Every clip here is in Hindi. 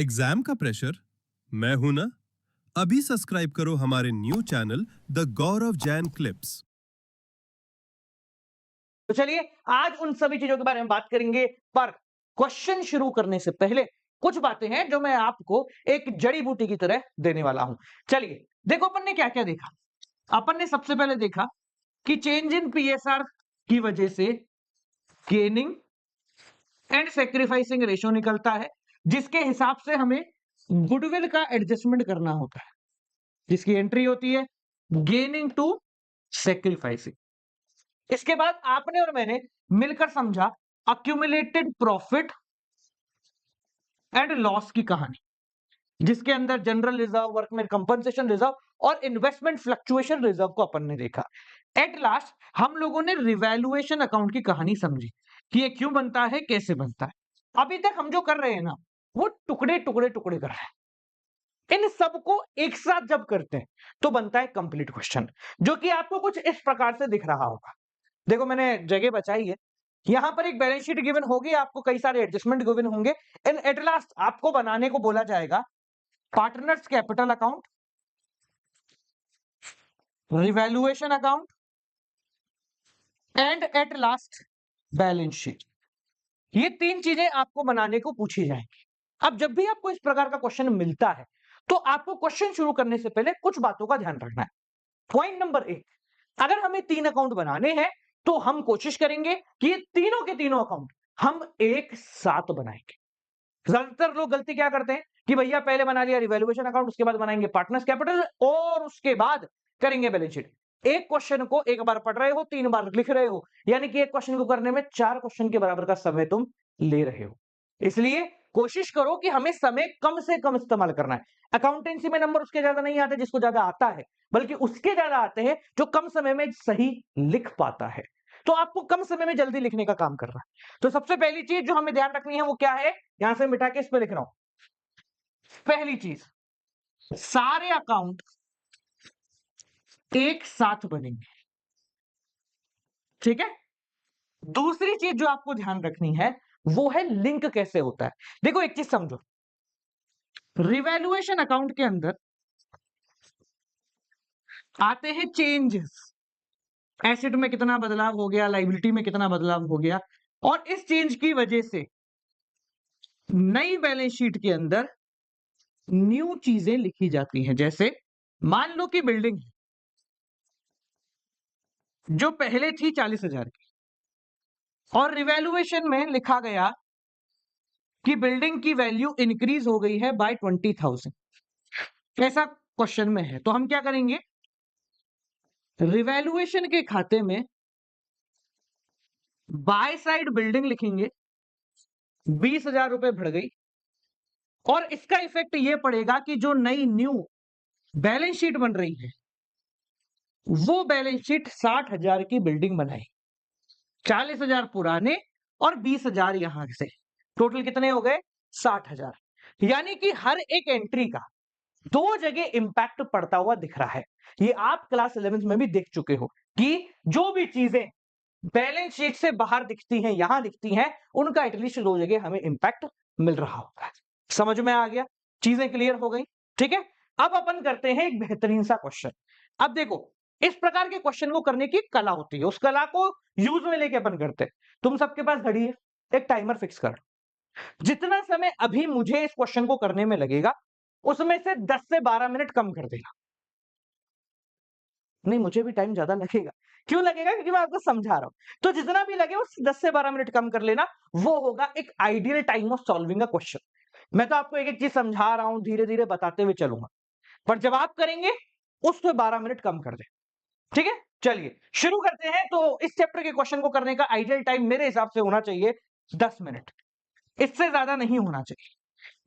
एग्जाम का प्रेशर? मैं हूं ना। अभी सब्सक्राइब करो हमारे new channel the Gaurav Jain clips. तो चलिए आज उन सभी चीजों के बारे में बात करेंगे, पर क्वेश्चन शुरू करने से पहले कुछ बातें हैं जो मैं आपको एक जड़ी बूटी की तरह देने वाला हूं। चलिए देखो, अपन ने क्या क्या देखा। अपन ने सबसे पहले देखा कि चेंज इन पीएसआर की वजह से गेनिंग एंड सेक्रीफाइसिंग रेशियो निकलता है, जिसके हिसाब से हमें गुडविल का एडजस्टमेंट करना होता है, जिसकी एंट्री होती है गेनिंग टू सेक्रीफाइसिंग। इसके बाद आपने और मैंने मिलकर समझा अक्यूमुलेटेड प्रॉफिट एंड लॉस की कहानी, जिसके अंदर general reserve, workman compensation reserve और इन्वेस्टमेंट फ्लक्चुएशन रिजर्व को अपन ने देखा। एट लास्ट हम लोगों ने रिवैल्यूएशन अकाउंट की कहानी समझी कि ये क्यों बनता है, कैसे बनता है। अभी तक हम जो कर रहे हैं ना, वो टुकड़े टुकड़े टुकड़े कर रहे हैं। इन सबको एक साथ जब करते हैं तो बनता है कंप्लीट क्वेश्चन, जो कि आपको कुछ इस प्रकार से दिख रहा होगा। देखो मैंने जगह बचाई है, यहां पर एक बैलेंस शीट गिवन होगी, आपको कई सारे एडजस्टमेंट गिवन होंगे, एंड एट लास्ट आपको बनाने को बोला जाएगा partners capital account, revaluation account and at last balance sheet. ये तीन चीजें आपको बनाने को पूछी जाएंगी। अब जब भी आपको इस प्रकार का क्वेश्चन मिलता है तो आपको क्वेश्चन शुरू करने से पहले कुछ बातों का ध्यान रखना है। पॉइंट नंबर 1, अगर हमें 3 अकाउंट बनाने हैं तो हम कोशिश करेंगे कि ये तीनों के तीनों अकाउंट हम एक साथ बनाएंगे। ज्यादातर लोग गलती क्या करते हैं कि भैया पहले बना लिया रिवैल्यूएशन अकाउंट, उसके बाद बनाएंगे पार्टनर्स कैपिटल और उसके बाद करेंगे बैलेंस शीट। एक क्वेश्चन को एक बार पढ़ रहे हो, 3 बार लिख रहे हो, यानी कि एक क्वेश्चन को करने में 4 क्वेश्चन के बराबर का समय तुम ले रहे हो। इसलिए कोशिश करो कि हमें समय कम से कम इस्तेमाल करना है। अकाउंटेंसी में नंबर उसके ज्यादा नहीं आते जिसको ज्यादा आता है, बल्कि उसके ज्यादा आते हैं जो कम समय में सही लिख पाता है। तो आपको कम समय में जल्दी लिखने का काम करना है। तो सबसे पहली चीज जो हमें ध्यान रखनी है वो क्या है, यहां से मिटा के इस पे लिख रहा हूं। पहली चीज, सारे अकाउंट एक साथ बनेंगे, ठीक है। दूसरी चीज जो आपको ध्यान रखनी है वो है लिंक कैसे होता है। देखो एक चीज समझो, रिवैल्यूएशन अकाउंट के अंदर आते हैं चेंजेस, एसेट में कितना बदलाव हो गया, लायबिलिटी में कितना बदलाव हो गया, और इस चेंज की वजह से नई बैलेंस शीट के अंदर न्यू चीजें लिखी जाती हैं। जैसे मान लो कि बिल्डिंग जो पहले थी 40,000 की और रिवैल्यूएशन में लिखा गया कि बिल्डिंग की वैल्यू इंक्रीज हो गई है बाय 20,000, ऐसा क्वेश्चन में है। तो हम क्या करेंगे, रिवैल्यूएशन के खाते में बाय साइड बिल्डिंग लिखेंगे, 20,000 रुपए बढ़ गई, और इसका इफेक्ट यह पड़ेगा कि जो नई न्यू बैलेंस शीट बन रही है वो बैलेंस शीट 60,000 की बिल्डिंग बनाई, 40,000 पुराने और 20,000 यहां से, टोटल कितने हो गए 60,000। यानी कि हर एक एंट्री का दो जगह इंपैक्ट पड़ता हुआ दिख रहा है। ये आप क्लास 11th में भी देख चुके हो कि जो भी चीजें बैलेंस शीट से बाहर दिखती हैं, यहां दिखती हैं, उनका एटलीस्ट दो जगह हमें इंपैक्ट मिल रहा होता है। समझ में आ गया, चीजें क्लियर हो गई, ठीक है। अब अपन करते हैं एक बेहतरीन सा क्वेश्चन। अब देखो, इस प्रकार के क्वेश्चन को करने की कला होती है, उस कला को यूज में लेके अपन करते हैं। तुम सबके पास घड़ी है, एक टाइमर फिक्स कर, जितना समय अभी मुझे इस क्वेश्चन को करने में लगेगा उसमें से 10 से 12 मिनट कम कर देना। नहीं, मुझे भी टाइम ज्यादा लगेगा। क्यों लगेगा, क्योंकि मैं आपको समझा रहा हूं। तो जितना भी लगे उस 10 से 12 मिनट कम कर लेना, वो होगा एक ideal time of solving a question. मैं तो आपको एक एक चीज समझा रहा हूं, धीरे धीरे बताते हुए चलूंगा, पर जब आप करेंगे उसमें 12 मिनट कम कर दे, ठीक है। चलिए शुरू करते हैं। तो इस चैप्टर के क्वेश्चन को करने का आइडियल टाइम मेरे हिसाब से होना चाहिए 10 मिनट, इससे ज्यादा नहीं होना चाहिए,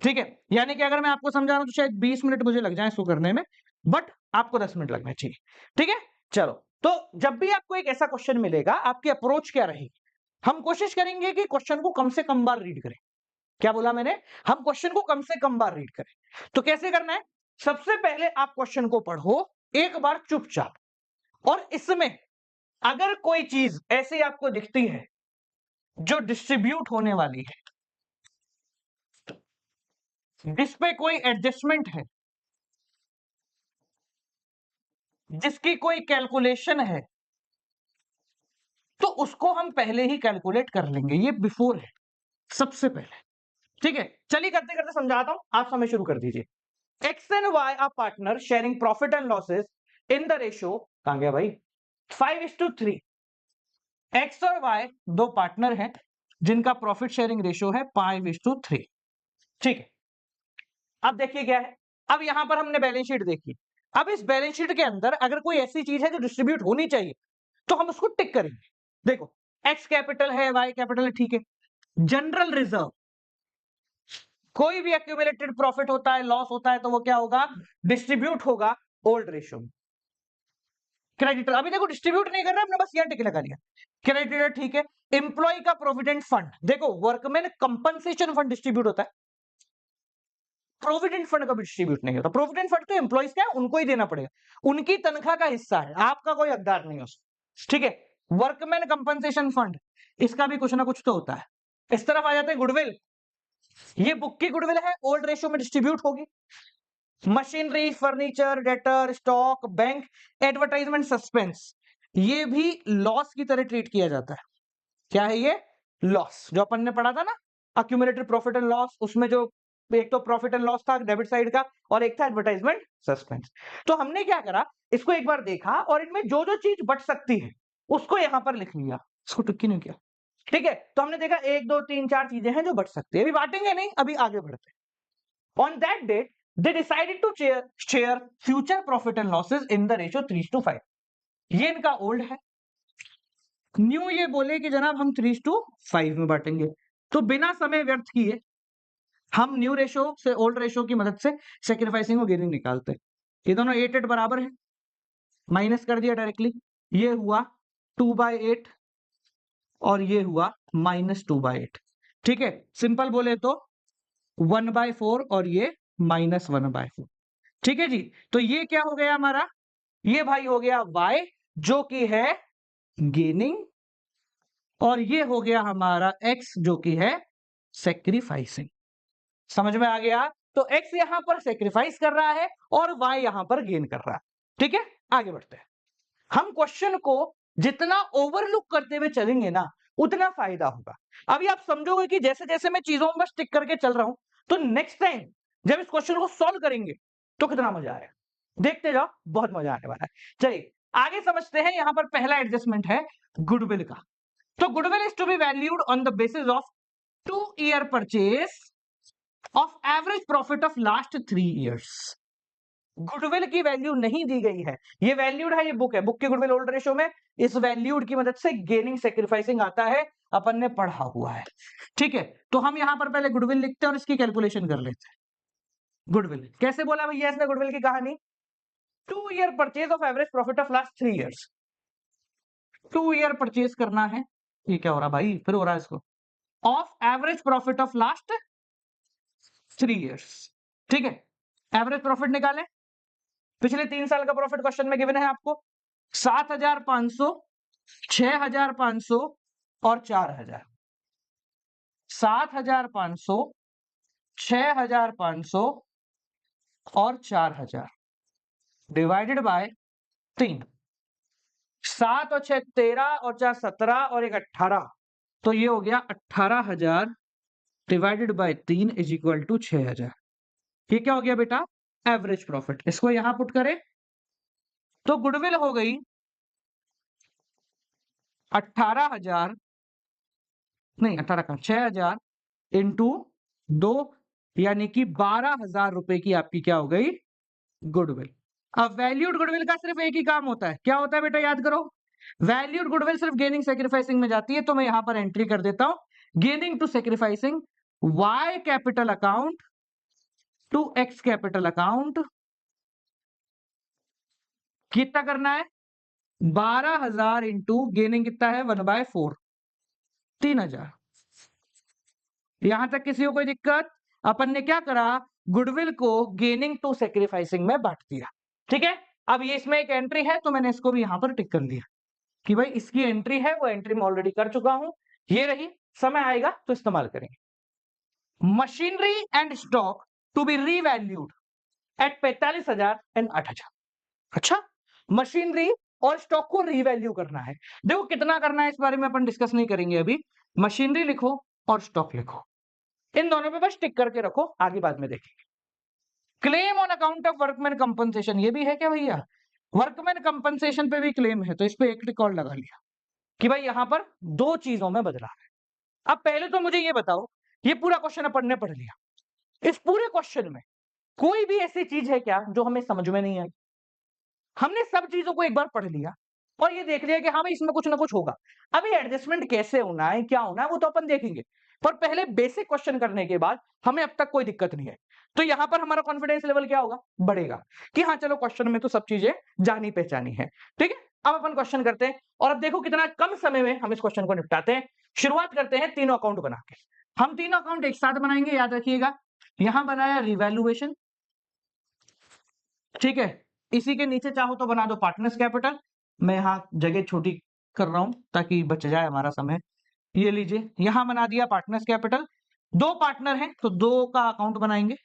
ठीक है। यानी कि अगर मैं आपको समझा रहा हूं तो शायद 20 मिनट मुझे लग जाए इसको करने में, बट आपको 10 मिनट लगना चाहिए, ठीक है। चलो, तो जब भी आपको एक ऐसा क्वेश्चन मिलेगा, आपकी अप्रोच क्या रहेगी, हम कोशिश करेंगे कि क्वेश्चन को कम से कम बार रीड करें। क्या बोला मैंने, हम क्वेश्चन को कम से कम बार रीड करें। तो कैसे करना है, सबसे पहले आप क्वेश्चन को पढ़ो एक बार चुपचाप, और इसमें अगर कोई चीज ऐसी आपको दिखती है जो डिस्ट्रीब्यूट होने वाली है, जिस पे कोई एडजस्टमेंट है, जिसकी कोई कैलकुलेशन है, तो उसको हम पहले ही कैलकुलेट कर लेंगे। ये बिफोर है, सबसे पहले। ठीक है, चलिए करते करते समझाता हूं, आप समय शुरू कर दीजिए। X and Y are partner sharing profit and losses in the ratio, कहां गया भाई, 5:3। एक्स और वाई दो पार्टनर हैं जिनका प्रॉफिट शेयरिंग रेशियो है 5:3। ठीक है, अब देखिए क्या है। अब यहां पर हमने बैलेंस शीट देखी। अब इस बैलेंस शीट के अंदर अगर कोई ऐसी चीज है जो डिस्ट्रीब्यूट होनी चाहिए, तो हम उसको टिक करेंगे। देखो, एक्स कैपिटल है, वाई कैपिटल है, ठीक है। जनरल रिजर्व, कोई भी एक्यूमुलेटेड प्रॉफिट होता है, लॉस होता है, तो वो क्या होगा, डिस्ट्रीब्यूट होगा ओल्ड रेशियो में। क्रेडिटर, अभी देखो डिस्ट्रीब्यूट नहीं कर रहा, हमने बस यहां टिक लगा लिया। क्रेडिटर, ठीक है। एम्प्लॉय का प्रोविडेंट फंड, देखो वर्कमैन कंपनसेशन फंड डिस्ट्रीब्यूट होता है, प्रोविडेंट फंड कभी डिस्ट्रीब्यूट नहीं होता। प्रोविडेंट फंड तो एम्प्लॉइज का है, उनको ही देना पड़ेगा, उनकी तनख्वाह का हिस्सा है, आपका कोई हकदार नहीं है उसमें। ठीक है, वर्कमैन कंपनसेशन फंड, इसका भी कुछ ना कुछ तो होता है। इस तरफ आ जाते हैं गुडविल, ये बुक की गुडविल है, ओल्ड रेशियो में डिस्ट्रीब्यूट होगी। Machinery, furniture, debtor, stock, bank, advertisement, suspense, ये भी लॉस की तरह ट्रीट किया जाता है। क्या है ये, लॉस, जो अपन ने पढ़ा था ना, अक्यूमुलेटेड प्रॉफिट एंड लॉस, उसमें जो एक तो प्रॉफिट एंड लॉस था डेबिट साइड का, और एक था एडवर्टाइजमेंट सस्पेंस। तो हमने क्या करा, इसको एक बार देखा और इनमें जो जो चीज बच सकती है उसको यहां पर लिख लिया, इसको टिक नहीं किया। ठीक है, तो हमने देखा 1 2 3 4 चीजें हैं जो बच सकती है। अभी बांटेंगे नहीं, अभी आगे बढ़ते हैं। On that date they decided to share future profit and losses in the ratio 3:5। ये इनका ओल्ड है। न्यू ये बोले कि जनाब हम 3:5 में बांटेंगे, तो बिना समय व्यर्थ किए हम न्यू रेशो से ओल्ड रेशो की मदद से सेक्रीफाइसिंग और गेनिंग निकालते हैं। ये दोनों 8 बराबर है, माइनस कर दिया डायरेक्टली, ये हुआ 2/8 और ये हुआ -2/8। ठीक है, सिंपल बोले तो 1/4 और ये -1/4। ठीक है जी, तो ये क्या हो गया हमारा, ये भाई हो गया y, जो कि है गेनिंग, और ये हो गया हमारा x, जो कि है सेक्रीफाइसिंग। समझ में आ गया, तो x यहां पर सेक्रीफाइस कर रहा है और y यहां पर गेन कर रहा है। ठीक है, आगे बढ़ते हैं। हम क्वेश्चन को जितना ओवरलुक करते हुए चलेंगे ना, उतना फायदा होगा। अभी आप समझोगे कि जैसे जैसे मैं चीजों में बस टिक करके चल रहा हूं, तो नेक्स्ट टाइम जब इस क्वेश्चन को सॉल्व करेंगे तो कितना मजा आएगा, देखते जाओ, बहुत मजा आने वाला है। चलिए आगे समझते हैं। यहां पर पहला एडजस्टमेंट है गुडविल का। तो goodwill is to be valued on the basis of 2-year purchase of average profit of last 3 years। Goodwill की वैल्यू नहीं दी गई है, ये वैल्यूड है, ये बुक है, बुक की गुडविल ओल्ड रेशियो में इस वैल्यूड की मदद से गेनिंग सेक्रीफाइसिंग आता है, अपन ने पढ़ा हुआ है। ठीक है, तो हम यहां पर पहले गुडविल लिखते हैं और इसकी कैलकुलेशन कर लेते हैं। गुडविल कैसे बोला भैया इसने गुडविल की कहानी, 2-year purchase of average profit of last 3 years। 2 year purchase करना है, ये क्या हो रहा भाई, फिर हो रहा है इसको, of average profit of last 3 years। ठीक है, एवरेज प्रॉफिट निकालें, पिछले 3 साल का प्रॉफिट क्वेश्चन में गिवन है आपको, 7,500, 6,500 और 4,000। 7,500, 6,500 और 4,000 डिवाइडेड बाय 3। 7 और 6 13 और 4 17 और 1 18, तो ये हो गया 18,000 divided by 3 is equal to 6,000। ये क्या हो गया बेटा, एवरेज प्रॉफिट। इसको यहां पुट करें तो गुडविल हो गई 18,000, नहीं 18 का 6,000 इंटू 2, यानी कि 12,000 रुपए की आपकी क्या हो गई, गुडविल। अब वैल्यूड गुडविल का सिर्फ एक ही काम होता है, क्या होता है बेटा, याद करो, वैल्यूड गुडविल सिर्फ गेनिंग सेक्रीफाइसिंग में जाती है, तो मैं यहां पर एंट्री कर देता हूं, gaining to sacrificing y capital account to x capital account. कितना करना है, 12,000 इंटू गेनिंग कितना है 1/4, 3,000। यहां तक किसी को कोई दिक्कत, अपन ने क्या करा, गुडविल को गेनिंग टू सेक्रीफाइसिंग में बांट दिया। ठीक है, अब ये इसमें एक एंट्री है, तो मैंने इसको भी यहां पर टिक कर दिया कि भाई इसकी एंट्री है, वो एंट्री मैं ऑलरेडी कर चुका हूं, ये रही, समय आएगा तो इस्तेमाल करेंगे। Machinery and stock to be revalued at 45,000 and 8,000। अच्छा, मशीनरी और स्टॉक को रीवैल्यू करना है। देखो कितना करना है इस बारे में अपन डिस्कस नहीं करेंगे अभी। मशीनरी लिखो और स्टॉक लिखो, इन दोनों पे बस टिक करके रखो, आगे बाद में देखेंगे। Claim on account of workman compensation, ये भी है क्या भैया? वर्कमैन कंपनसेशन पे भी क्लेम है, तो इस पे एक टिक और लगा लिया कि भाई यहां पर दो चीजों में बदला है। अब पहले तो मुझे ये बताओ, ये पूरा क्वेश्चन अपन ने पढ़ लिया, इस पूरे क्वेश्चन में कोई भी ऐसी चीज है क्या जो हमें समझ में नहीं आई? हमने सब चीजों को एक बार पढ़ लिया और ये देख लिया कि हाँ भाई इसमें कुछ ना कुछ होगा। अभी एडजस्टमेंट कैसे होना है, क्या होना है, वो तो अपन देखेंगे, पर पहले बेसिक क्वेश्चन करने के बाद हमें अब तक कोई दिक्कत नहीं है। तो यहां पर हमारा कॉन्फिडेंस लेवल क्या होगा? बढ़ेगा कि हाँ चलो क्वेश्चन में तो सब चीजें जानी पहचानी है। ठीक है, अब अपन क्वेश्चन करते हैं और अब देखो कितना कम समय में हम इस क्वेश्चन को निपटाते हैं। शुरुआत करते हैं तीनों अकाउंट बना के। हम तीनों अकाउंट एक साथ बनाएंगे, याद रखिएगा। यहां बनाया रिवैल्यूएशन, ठीक है, इसी के नीचे चाहो तो बना दो पार्टनर्स कैपिटल। मैं यहां जगह छोटी कर रहा हूं ताकि बच जाए हमारा समय। ये लीजिए, यहां बना दिया पार्टनर्स कैपिटल। दो पार्टनर हैं तो दो का अकाउंट बनाएंगे।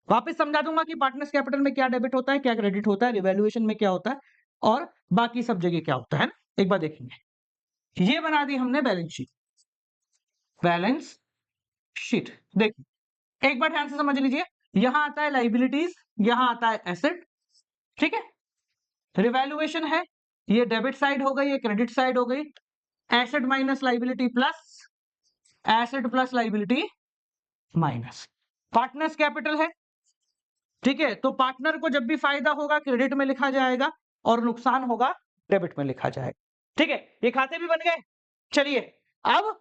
वापस समझा दूंगा कि पार्टनर्स कैपिटल में क्या डेबिट होता है, क्या क्रेडिट होता है, रिवैल्यूएशन में क्या होता है और बाकी सब जगह क्या होता है ना, एक बार देखेंगे। ये बना दी हमने बैलेंस शीट। बैलेंस शीट देखिए, एक बार ध्यान से समझ लीजिए। यहां आता है लाइबिलिटीज, यहां आता है एसेट, ठीक है। रिवैल्यूएशन है, ये डेबिट साइड हो गई, ये क्रेडिट साइड हो गई। Asset minus liability plus, asset plus liability minus. Partners capital है, ठीक है, तो पार्टनर को जब भी फायदा होगा क्रेडिट में लिखा जाएगा और नुकसान होगा डेबिट में लिखा जाएगा। ठीक है, ये खाते भी बन गए। चलिए अब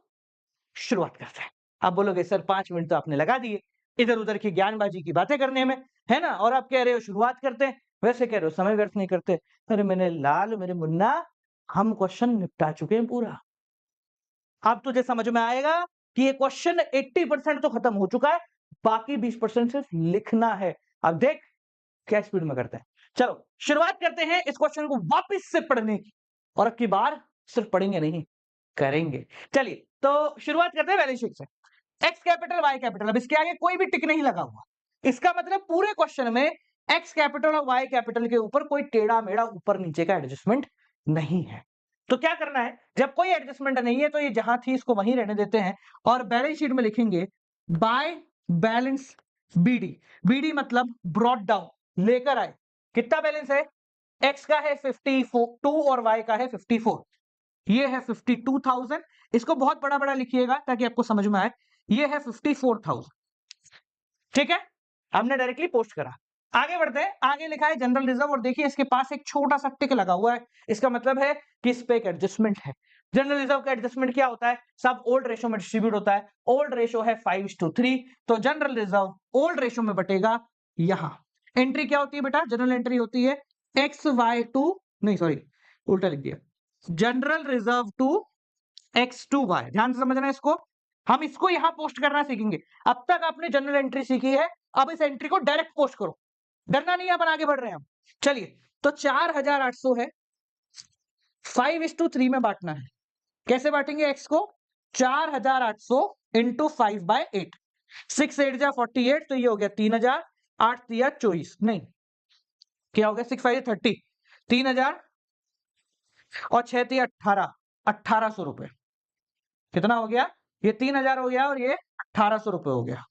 शुरुआत करते हैं। आप बोलोगे सर 5 मिनट तो आपने लगा दिए इधर उधर की ज्ञानबाजी की बातें करने में, है ना, और आप कह रहे हो शुरुआत करते हैं, वैसे कह रहे हो समय व्यर्थ नहीं करते। अरे मैंने लाल, मेरे मुन्ना, हम क्वेश्चन निपटा चुके हैं पूरा। अब तुझे समझ में आएगा कि ये क्वेश्चन 80% तो खत्म हो चुका है, बाकी 20% सिर्फ लिखना है। अब देख क्या स्पीड में करते हैं। चलो शुरुआत करते हैं इस क्वेश्चन को वापस से पढ़ने की, और अब की बार सिर्फ पढ़ेंगे नहीं, करेंगे। चलिए तो शुरुआत करते हैं बैलेंस शीट से। एक्स कैपिटल वाई कैपिटल, अब इसके आगे कोई भी टिक नहीं लगा हुआ, इसका मतलब पूरे क्वेश्चन में एक्स कैपिटल और वाई कैपिटल के ऊपर कोई टेढ़ा मेढ़ा ऊपर नीचे का एडजस्टमेंट नहीं है। तो क्या करना है, जब कोई एडजस्टमेंट नहीं है तो ये जहां थी इसको वहीं रहने देते हैं और बैलेंस शीट में लिखेंगे बाय बैलेंस बीडी। बीडी मतलब ब्रॉट डाउन, लेकर आए। कितना बैलेंस है? एक्स का है 52 और वाई का है 54। ये है 52,000, इसको बहुत बड़ा बड़ा लिखिएगा ताकि आपको समझ में आए। ये है 54,000, ठीक है, हमने डायरेक्टली पोस्ट करा। आगे बढ़ते हैं, आगे लिखा है जनरल रिजर्व और देखिए इसके पास एक छोटा सा टिक लगा हुआ है, इसका मतलब है कि इस पे एक एडजस्टमेंट है। जनरल रिजर्व का एडजस्टमेंट क्या होता है? सब ओल्ड रेशो में डिस्ट्रीब्यूट होता है। ओल्ड रेशो है 5:3, तो जनरल रिजर्व ओल्ड रेशो में बटेगा। यहां एंट्री क्या होती है बेटा? जनरल एंट्री होती है XY2, नहीं सॉरी उल्टा लिख दिया, जनरल रिजर्व टू X2Y। ध्यान से समझना इसको, हम इसको यहां पोस्ट करना सीखेंगे। अब तक आपने जनरल एंट्री सीखी है, अब इस एंट्री को डायरेक्ट पोस्ट करो, डरना नहीं है, अपन आगे बढ़ रहे हैं हम। चलिए तो 4,800 है, 5:3 में बांटना है। कैसे बांटेंगे एक्स को? 4,800 इंटू 5/8, 6 8 जा 48, तो ये हो गया 3,000, 8 दिया 24, नहीं क्या हो गया 6 5 30, 3,000 और 6 दिया 18, 1,800 रुपए। कितना हो गया? ये 3,000 हो गया और ये 1,800 रुपए हो गया।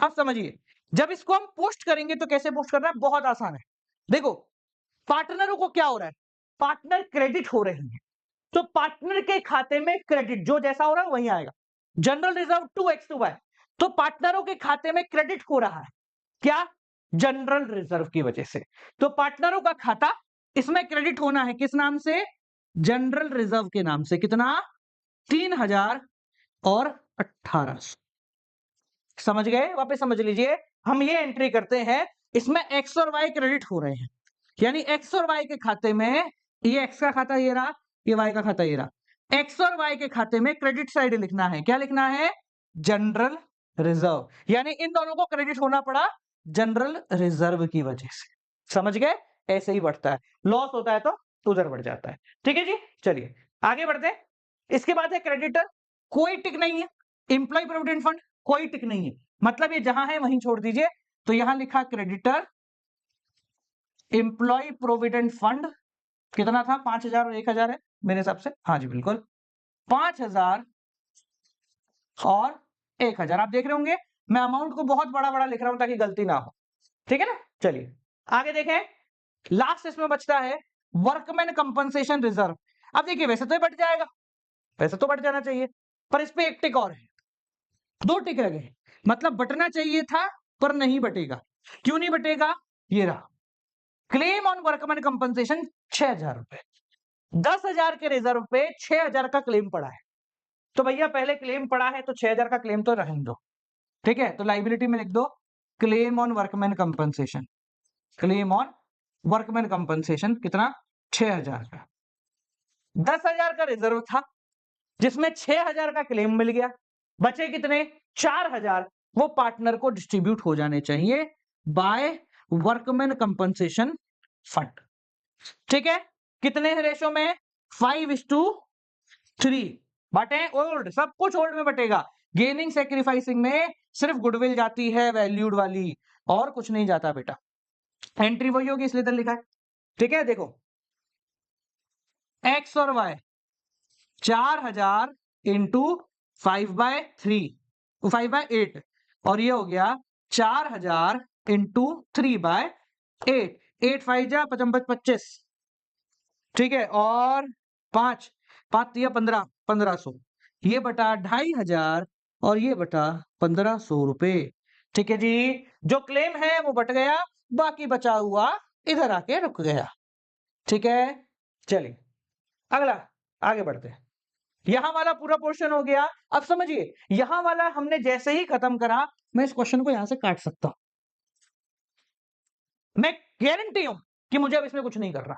अब समझिए, जब इसको हम पोस्ट करेंगे तो कैसे पोस्ट करना है? बहुत आसान है। देखो पार्टनरों को क्या हो रहा है? पार्टनर क्रेडिट हो रहे हैं, तो पार्टनर के खाते में क्रेडिट जो जैसा हो रहा है वही आएगा। जनरल रिजर्व टू X2Y, तो पार्टनरों के खाते में क्रेडिट हो रहा है, क्या? जनरल रिजर्व की वजह से। तो पार्टनरों का खाता, इसमें क्रेडिट होना है किस नाम से? जनरल रिजर्व के नाम से। कितना? 3,000 और 1,800। समझ गए? वापस समझ लीजिए, हम ये एंट्री करते हैं, इसमें एक्स और वाई क्रेडिट हो रहे हैं, यानी एक्स और वाई के खाते में, ये एक्स का खाता ये रहा, ये वाई का खाता ये रहा, एक्स और वाई के खाते में क्रेडिट साइड लिखना है। क्या लिखना है? जनरल रिजर्व, यानी इन दोनों को क्रेडिट होना पड़ा जनरल रिजर्व की वजह से। समझ गए? ऐसे ही बढ़ता है, लॉस होता है तो उधर बढ़ जाता है। ठीक है जी, चलिए आगे बढ़ते हैं। इसके बाद है क्रेडिटर, कोई टिक नहीं है। एम्प्लॉय प्रोविडेंट फंड, कोई टिक नहीं है, मतलब ये जहां है वहीं छोड़ दीजिए। तो यहां लिखा क्रेडिटर एम्प्लॉय प्रोविडेंट फंड कितना था, 5,000 और 1,000 है मेरे हिसाब से, हाँ जी बिल्कुल 5,000 और 1,000। आप देख रहे होंगे मैं अमाउंट को बहुत बड़ा बड़ा लिख रहा हूं ताकि गलती ना हो, ठीक है ना। चलिए आगे देखें, लास्ट इसमें बचता है वर्कमैन कंपनसेशन रिजर्व। अब देखिए वैसे तो ये बट जाएगा, वैसे तो बट जाना चाहिए, पर इस पे एक टिक और है, 2 टिक लगे हैं, मतलब बटना चाहिए था पर नहीं बटेगा। क्यों नहीं बटेगा, ये रहा, क्लेम ऑन वर्कमैन कंपनसेशन 6,000 रुपए, 10,000 के रिजर्व पे 6,000 का क्लेम पड़ा है, तो भैया पहले क्लेम पड़ा है तो 6,000 का क्लेम तो रहने दो, ठीक है। तो लाइबिलिटी में लिख दो claim on workman compensation, claim on workman compensation कितना, 6,000 का, 10,000 का रिजर्व था जिसमें 6,000 का क्लेम मिल गया, बचे कितने 4,000, वो पार्टनर को डिस्ट्रीब्यूट हो जाने चाहिए बाय वर्कमैन कंपनसेशन फंड, ठीक है। कितने रेशो में, 5:3 बटे ओल्ड, सब कुछ ओल्ड में बटेगा। गेनिंग सेक्रीफाइसिंग में सिर्फ गुडविल जाती है वैल्यूड वाली, और कुछ नहीं जाता बेटा। एंट्री वही होगी इसलिए इधर लिखा है, ठीक है। देखो एक्स और वाई 4,000 इंटू 5/3 5/8, और ये हो गया 4,000 इंटू 3/8, 8 5 जा 25, ठीक है, और 5 5 या 15 1500, ये बटा 2,500 और ये बटा 1,500 रुपए, ठीक है जी। जो क्लेम है वो बट गया, बाकी बचा हुआ इधर आके रुक गया, ठीक है। चलिए अगला आगे बढ़ते हैं, यहां वाला पूरा पोर्शन हो गया। अब समझिए यहां वाला हमने जैसे ही खत्म करा, मैं इस क्वेश्चन को यहां से काट सकता हूं, मैं गारंटी हूं कि मुझे अब इसमें कुछ नहीं करना,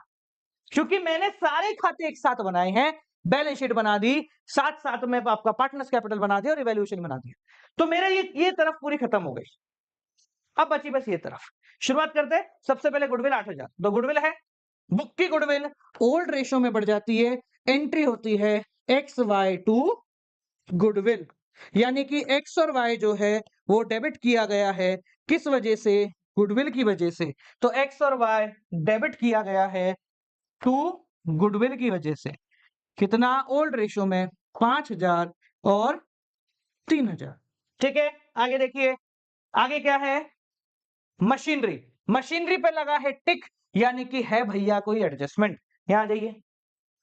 क्योंकि मैंने सारे खाते एक साथ बनाए हैं, बैलेंस शीट बना दी, साथ साथ में आपका पार्टनर्स कैपिटल बना दिया और इवैल्यूएशन बना दिया, तो मेरे ये तरफ पूरी खत्म हो गई। अब बची बस ये तरफ, शुरुआत करते हैं। सबसे पहले गुडविल 8,000, तो गुडविल है, बुक की गुडविल ओल्ड रेशियो में बढ़ जाती है, एंट्री होती है XY टू गुडविल, यानी कि एक्स और वाई जो है वो डेबिट किया गया है, किस वजह से, गुडविल की वजह से, तो एक्स और वाई डेबिट किया गया है टू गुडविल की वजह से, कितना ओल्ड रेशियो में 5,000 और 3,000, ठीक है। आगे देखिए, आगे क्या है, मशीनरी, मशीनरी पे लगा है टिक, यानी कि है भैया कोई एडजस्टमेंट, यहां जाइए,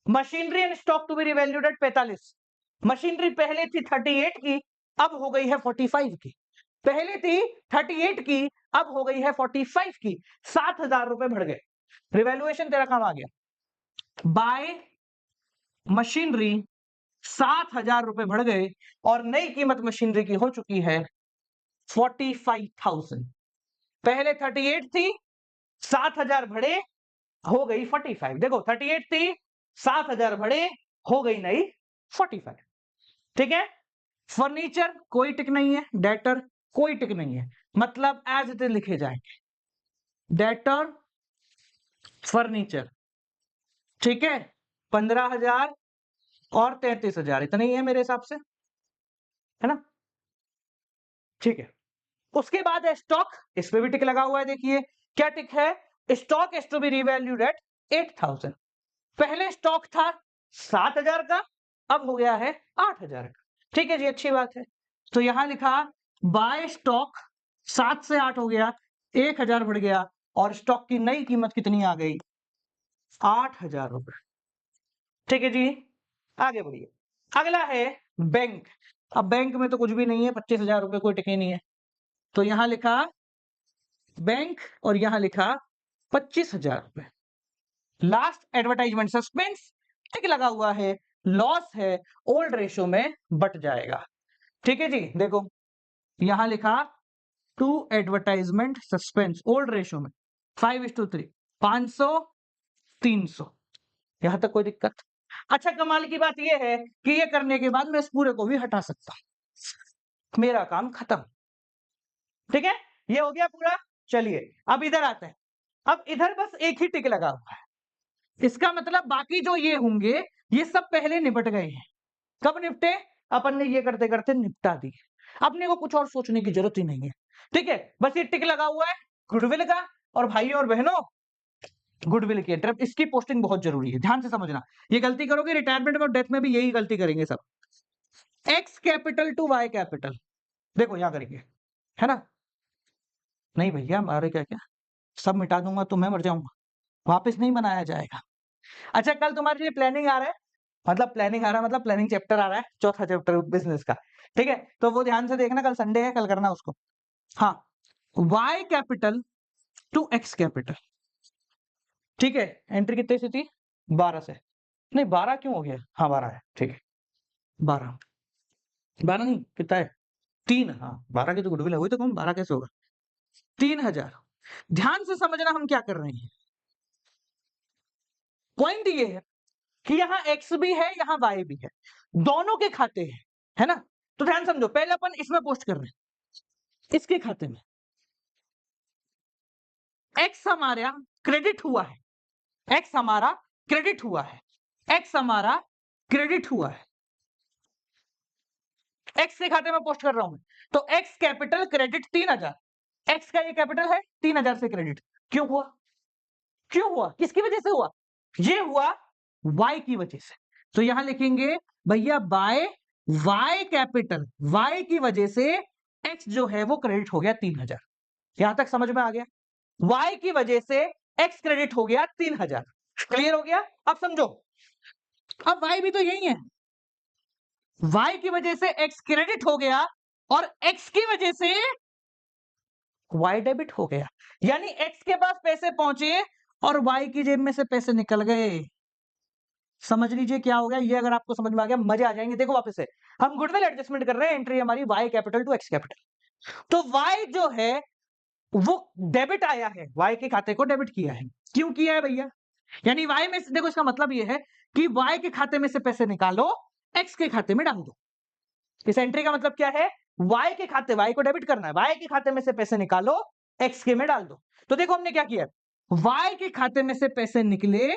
machinery and stock to be revalued at 45, machinery पहले थी 38 की, अब हो गई है 45 की, पहले थी 38 की, अब हो गई है 45 की, 7,000 रुपए बढ़ गए, रिवैल्यूएशन तेरा काम आ गया, बाय मशीनरी 7,000 रुपए बढ़ गए, और नई कीमत मशीनरी की हो चुकी है 45,000, पहले 38 थी, 7,000 बढ़े, हो गई 45, देखो 38 थी, 7,000 बढ़े, हो गई नई 45, ठीक है। फर्नीचर कोई टिक नहीं है, डेटर कोई टिक नहीं है, मतलब एज इट इज लिखे जाएंगे, डेटर फर्नीचर, ठीक है, 15,000 और 33,000, इतना ही है मेरे हिसाब से, है ना, ठीक है। उसके बाद है स्टॉक, इस पे भी टिक लगा हुआ है, देखिए क्या टिक है, stock is to be revalued at 8,000, पहले स्टॉक था 7,000 का, अब हो गया है 8,000 का, ठीक है जी, अच्छी बात है। तो यहां लिखा बाय स्टॉक 7 से 8 हो गया, 1,000 बढ़ गया, और स्टॉक की नई कीमत कितनी आ गई, 8,000 रुपए, ठीक है जी। आगे बढ़िए, अगला है बैंक, अब बैंक में तो कुछ भी नहीं है, 25,000 रुपए कोई टिके नहीं है, तो यहां लिखा बैंक और यहां लिखा 25,000 रुपए, लास्ट एडवर्टाइजमेंट सस्पेंस टिक लगा हुआ है, लॉस है, ओल्ड रेशियो में बट जाएगा, ठीक है जी। देखो यहां लिखा to advertisement suspense old ratio में 5:3, 500 300, यहां तक कोई दिक्कत। अच्छा कमाल की बात यह है कि ये करने के बाद मैं इस पूरे को भी हटा सकता हूं, मेरा काम खत्म, ठीक है, ये हो गया पूरा। चलिए अब इधर आते हैं, अब इधर बस एक ही टिक लगा हुआ है, इसका मतलब बाकी जो ये होंगे ये सब पहले निपट गए हैं, कब निपटे, अपन ने ये करते करते निपटा दी, अपने को कुछ और सोचने की जरूरत ही नहीं है, ठीक है, बस ये टिक लगा हुआ है गुडविल का, और भाइयों और बहनों गुडविल की एंट्री, इसकी पोस्टिंग बहुत जरूरी है, ध्यान से समझना। ये गलती करोगे रिटायरमेंट में और डेथ में भी यही गलती करेंगे सब। X capital to Y capital, देखो यहां करेंगे, है ना? नहीं भैया, अरे क्या क्या, सब मिटा दूंगा तो मैं मर जाऊंगा, वापस नहीं बनाया जाएगा। अच्छा, कल तुम्हारे लिए प्लानिंग आ रहा है, मतलब प्लानिंग चैप्टर आ रहा है, चौथा चैप्टर बिजनेस का, ठीक है? तो वो ध्यान से देखना, कल संडे है, कल करना उसको। हाँ, Y capital to X capital, ठीक है? एंट्री कितने से थी? 12 से, नहीं 12 क्यों हो गया? हाँ 12 है, ठीक है, 12 12 नहीं, कितना है? 3, हाँ 12 की तो गुडविल है, वही तो कहूँ 12 कैसे होगा? 3000। ध्यान से समझना हम क्या कर रहे हैं। पॉइंट ये है कि यहाँ एक्स भी है, यहाँ वाई भी है, दोनों के खाते हैं, है ना? तो ध्यान समझो, पहले अपन इसमें पोस्ट कर रहे हैं, इसके खाते में एक्स हमारा क्रेडिट हुआ है, एक्स हमारा क्रेडिट हुआ है, एक्स हमारा क्रेडिट हुआ है, एक्स के खाते में पोस्ट कर रहा हूं मैं, तो एक्स कैपिटल क्रेडिट 3000, एक्स का ये कैपिटल है, 3000 से क्रेडिट क्यों हुआ? क्यों हुआ? किसकी वजह से हुआ? ये हुआ y की वजह से। तो यहां लिखेंगे भैया बाय y कैपिटल, y की वजह से x जो है वो क्रेडिट हो गया 3000। यहां तक समझ में आ गया? y की वजह से x क्रेडिट हो गया 3000। क्लियर हो गया? अब समझो, अब y भी तो यही है, y की वजह से x क्रेडिट हो गया और x की वजह से y डेबिट हो गया, यानी x के पास पैसे पहुंचे और y की जेब में से पैसे निकल गए। समझ लीजिए क्या हो गया ये, अगर आपको समझ में आ गया मजे आ जाएंगे। देखो वापस से हम गुडविल एडजस्टमेंट कर रहे हैं, एंट्री हमारी y capital to x capital, तो y जो है वो डेबिट आया है, y के खाते को डेबिट किया है। क्यों किया है भैया? यानी y में से, देखो इसका मतलब ये है कि y के खाते में से पैसे निकालो, x के खाते में डाल दो। इस एंट्री का मतलब क्या है? y के खाते, y को डेबिट करना है, y के खाते में से पैसे निकालो, x के में डाल दो। तो देखो हमने क्या किया, y के खाते में से पैसे निकले,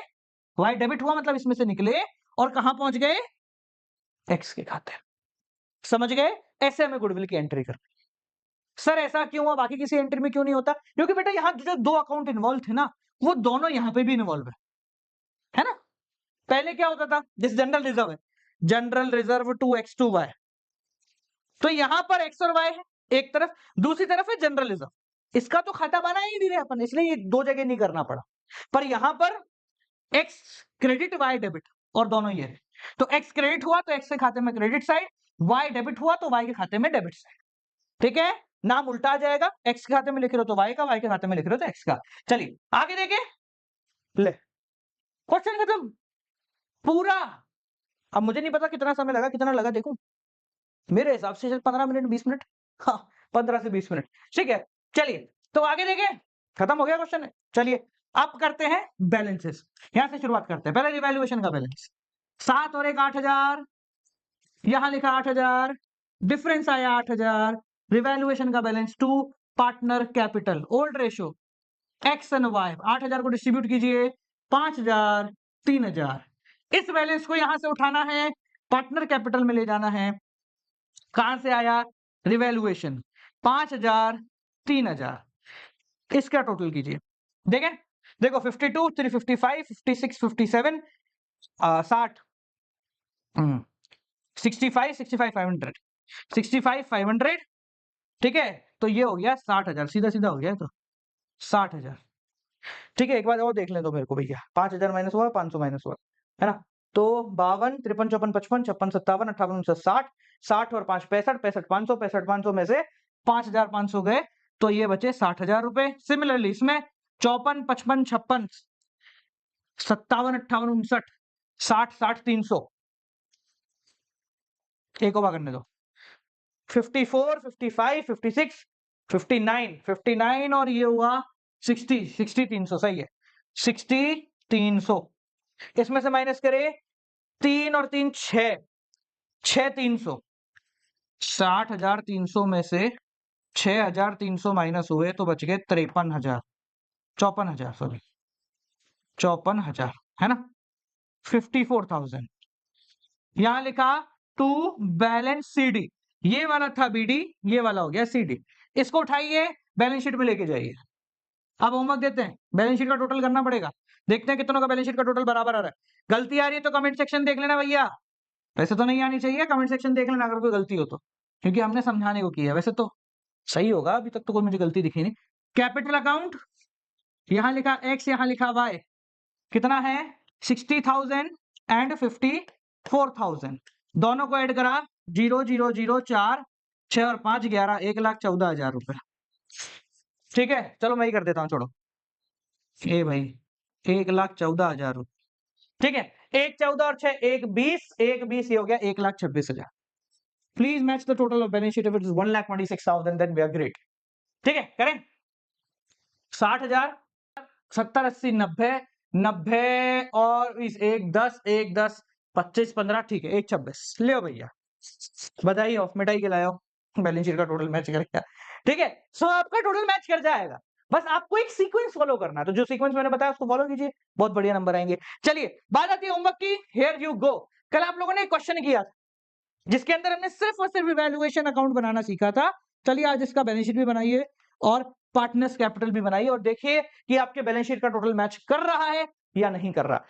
y डेबिट हुआ मतलब इसमें से निकले और कहां पहुंच गए? x के खाते। समझ गए? ऐसे हमें गुडविल की एंट्री करनी है। सर ऐसा क्यों हुआ, बाकी किसी एंट्री में क्यों नहीं होता? क्योंकि बेटा यहां जो दो अकाउंट इन्वॉल्व थे ना, वो दोनों यहां पे भी इन्वॉल्व है ना? पहले क्या होता था, जैसे जनरल रिजर्व है, general reserve to X to Y, तो यहां पर एक्स और वाई है एक तरफ, दूसरी तरफ है जनरल रिजर्व। इसका तो खाता बना ही नहीं रहे अपन, इसलिए ये दो जगह नहीं करना पड़ा। पर यहां पर एक्स क्रेडिट वाई डेबिट, और दोनों ये है, तो एक्स क्रेडिट हुआ तो एक्स के खाते में क्रेडिट साइड, वाई डेबिट हुआ तो वाई के खाते में डेबिट साइड। ठीक है, नाम उल्टा आ जाएगा, एक्स के खाते में लिख रहे हो तो वाई का, वाई के खाते में लिख रहे हो तो एक्स का। चलिए आगे देखें, ले क्वेश्चन खत्म पूरा। अब मुझे नहीं पता कितना समय लगा, कितना लगा देखूं, मेरे हिसाब से 15 मिनट 20 मिनट, हाँ 15 से 20 मिनट, ठीक है। चलिए तो आगे देखें, खत्म हो गया क्वेश्चन। चलिए अब करते हैं बैलेंसेस, यहां से शुरुआत करते हैं। पहले रिवैल्यूएशन का बैलेंस, 7 और 1 8000, यहां लिखा 8000, डिफरेंस आया 8000, रिवैल्यूएशन का balance 2, partner capital old ratio X and Y, 8000 को डिस्ट्रीब्यूट कीजिए, 5000 3000, इस बैलेंस को यहां से उठाना है, पार्टनर कैपिटल में ले जाना है। कहां से आया? रिवैल्यूएशन, 5000 3000, इसका टोटल कीजिए। देखें, देखो 52 355 56 57 60 65 65 500 65 500, ठीक है, तो ये हो गया 60,000, सीधा सीधा हो गया तो 60,000। ठीक है, एक बार और देख लें तो मेरे को भैया, 5,000 माइनस हुआ, 500 माइनस हुआ, है ना? तो 52 53 54 55 56 57 58 59 60, 60 और 5 65 65 500 65 500 में से 5,500 गए, तो ये बचे 60,000 रुपए। सिमिलरली इसमें 54 55 56 57 58 59 60 60 300, एक और करने दो, 54 55 56 59 59 और ये हुआ 60 60 300, सही है, 60 300, इसमें से माइनस करे 3 और 3 6 6 300, 60,300 में से 6,300 माइनस हुए तो बच गए 53,000 54,000, सॉरी 54,000, है ना? 54,000 यहां लिखा टू बैलेंस सीडी, ये वाला था बीडी, ये वाला हो गया सीडी। इसको उठाइए, बैलेंस शीट में लेके जाइए। अब होमवर्क देते हैं, बैलेंस शीट का टोटल करना पड़ेगा। देखते हैं कितनों का बैलेंस शीट का टोटल बराबर आ रहा है। गलती आ रही है तो कमेंट सेक्शन देख लेना भैया। वैसे तो नहीं आनी चाहिए, कमेंट सेक्शन देख लेना अगर कोई गलती हो तो, क्योंकि हमने समझाने को किया है। वैसे तो सही होगा, अभी तक तो कोई मुझे गलती दिखी नहीं। कैपिटल अकाउंट, यहाँ लिखा x, यहाँ लिखा y, कितना है 60,000 एंड 54,000, दोनों को ऐड करा 0 0 0 4 6 और 5 11, 1,14,000 रुपए। ठीक है, चलो मैं ही कर देता हूँ, छोड़ो ए भाई, 1,14,000 रुपए। ठीक है, 1 14 और 6 1 20, 1 20 ये हो गया 1,26,000। Please match the total of balance sheet, if it is 1,26,000 then we are great. ठीक है, करें 60,000, 70 80 90 90 और 20, 1 10 1 10 25 15, ठीक है 1 26, ले भैया, बधाई हो, मिठाई खिलाओ, बैलेंस शीट का टोटल मैच कर गया। ठीक है, सो आपका टोटल मैच कर जाएगा। बस आपको एक सीक्वेंस फॉलो करना है, तो जो सीक्वेंस मैंने बताया उसको फॉलो कीजिए, बहुत बढ़िया नंबर आएंगे। चलिए बात आती है होमवर्क की, हियर यू गो। कल आप लोगों ने एक क्वेश्चन किया था जिसके अंदर हमने सिर्फ और सिर्फ इवैल्यूएशन अकाउंट बनाना सीखा था। चलिए आज इसका बैलेंस शीट भी बनाइए और पार्टनर्स कैपिटल भी बनाइए और देखिए कि आपके बैलेंस शीट का टोटल मैच कर रहा है या नहीं कर रहा।